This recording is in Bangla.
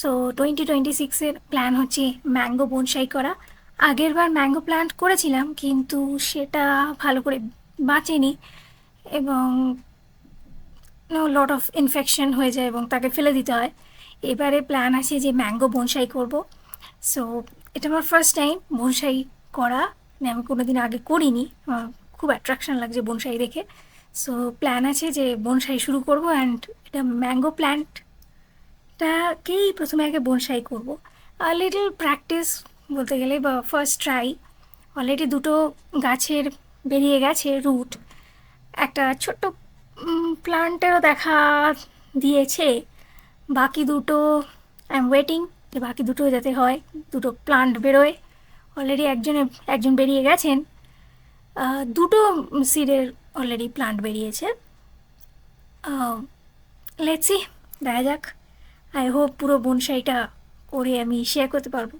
সো 2026-এর প্ল্যান হচ্ছে ম্যাঙ্গো বনসাই করা। আগের বার ম্যাঙ্গো প্ল্যান্ট করেছিলাম, কিন্তু সেটা ভালো করে বাঁচেনি এবং লট অফ ইনফেকশন হয়ে যায় এবং তাকে ফেলে দিতে হয়। এবারে প্ল্যান আছে যে ম্যাঙ্গো বনসাই করব। সো এটা আমার ফার্স্ট টাইম বনসাই করা, মানে আমি কোনো দিন আগে করিনি। আমার খুব অ্যাট্রাকশন লাগছে বনসাই দেখে। সো প্ল্যান আছে যে বনসাই শুরু করব, অ্যান্ড এটা ম্যাঙ্গো প্ল্যান্টটাকেই প্রথমে আগে বনসাই করব। লিটল প্র্যাকটিস বলতে গেলে, বা ফার্স্ট ট্রাই। অলরেডি দুটো গাছের বেরিয়ে গেছে রুট, একটা ছোট্ট প্লান্টেরও দেখা দিয়েছে। বাকি দুটো আই এম ওয়েটিং যে বাকি দুটো যাতে হয়, দুটো প্লান্ট বেরোয়। অলরেডি একজন বেরিয়ে গেছেন। দুটো সিডের অলরেডি প্লান্ট বেরিয়েছে। লেটস সি, দেখা যাক। আই হোপ পুরো বনসাইটা করে আমি শেয়ার করতে পারবো।